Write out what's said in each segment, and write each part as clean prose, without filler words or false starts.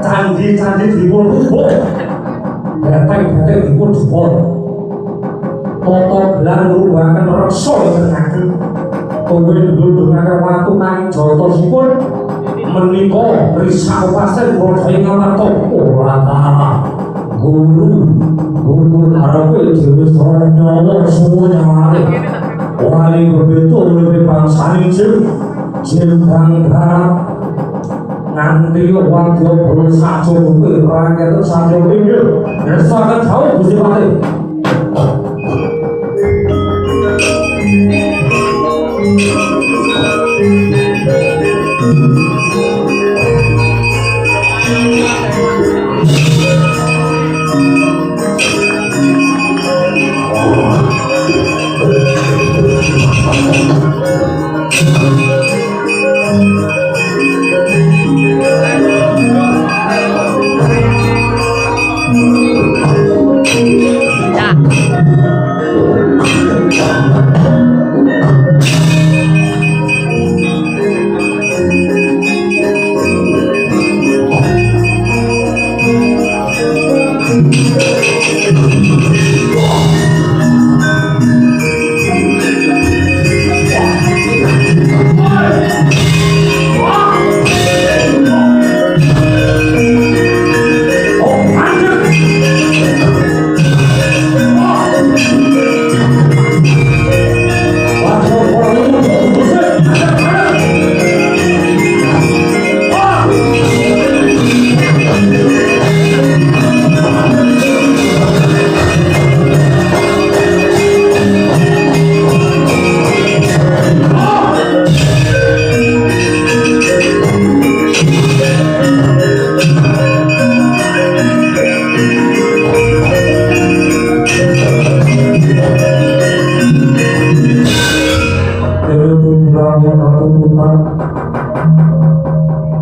Candi-candi dipun rubuk, beteng-beteng dipun jebol, toto gelang ngrubahaken reksa ingkang ageng, kowe ndudungaken watu nanging jatosipun menika risak pasen rodha ing ngamarta ora kalah. Guru arepe dhewe nyawa semuanya malih. Wali bebeto oleh bangsa Injil Jimbang garap nanti wadya bol sajo kuwi rakyat sajo pinggir desakan jauh Gusti Patih.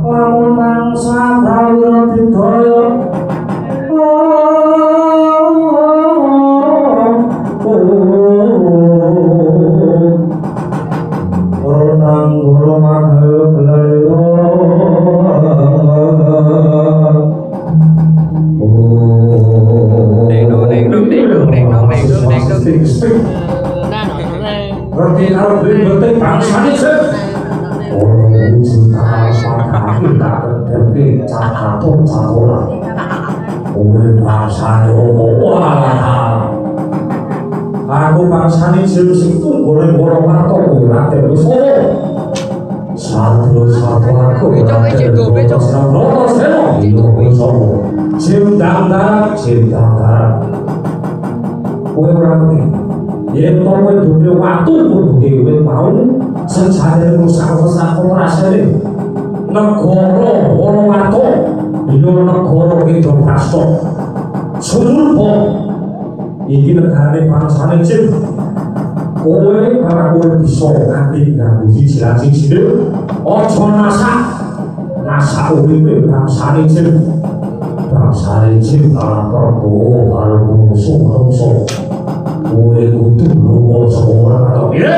Lamun mangsa prawira digaya Renang guru magayo gelalira Ngerti karo bebete bangsane sih Orang cinta sama kita berdiri cakato cakola Uwe bangsane wah Aku bangsane sing goreng-goreng matok ngate wis satu aku Cintang Kowe ora ngerti yen to kowe duwe watu dhewe mau senjane rusak-rusak rasane negara ora watu yo negara iki do prasto sulpo iki negane bangsane jin kowe ora kowe bisa nganti nganggo siji aja nasak uripe bangsane jin bangsane jin Prabu karo musuh-musuh kowe kudu lunga saka ora atau piye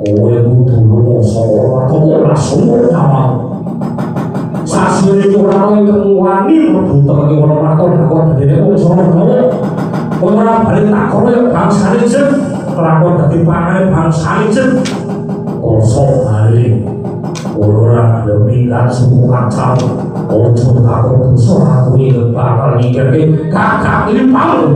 kowe kudu lunga saka ora atau ora sumur awak sasune ora ono wani mlebu teng ora atau kok dene wong sono ora bali takon yo bangsane jin lakon dadi pangane bangsane jin kosok bali ora lebih suku kacau ojo takut dosa aku ini bakal mikirke kakak ini paling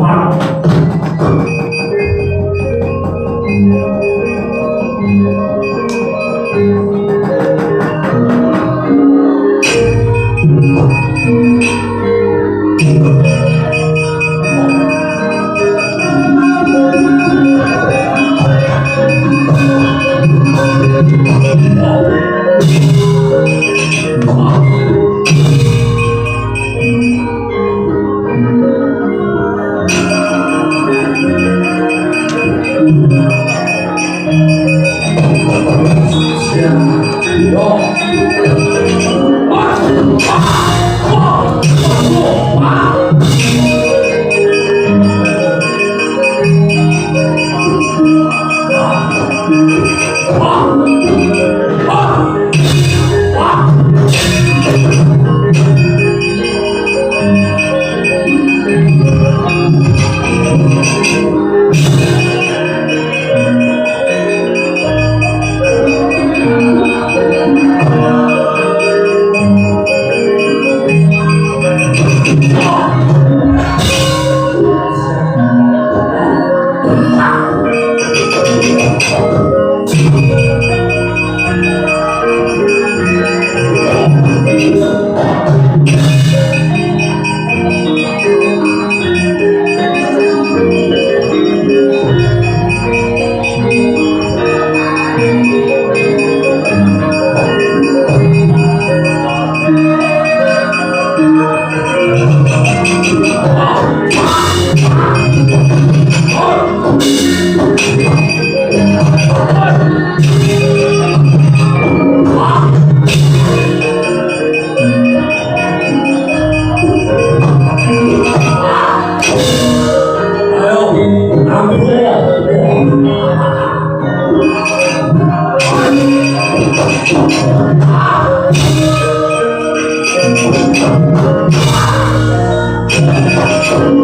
Ayo,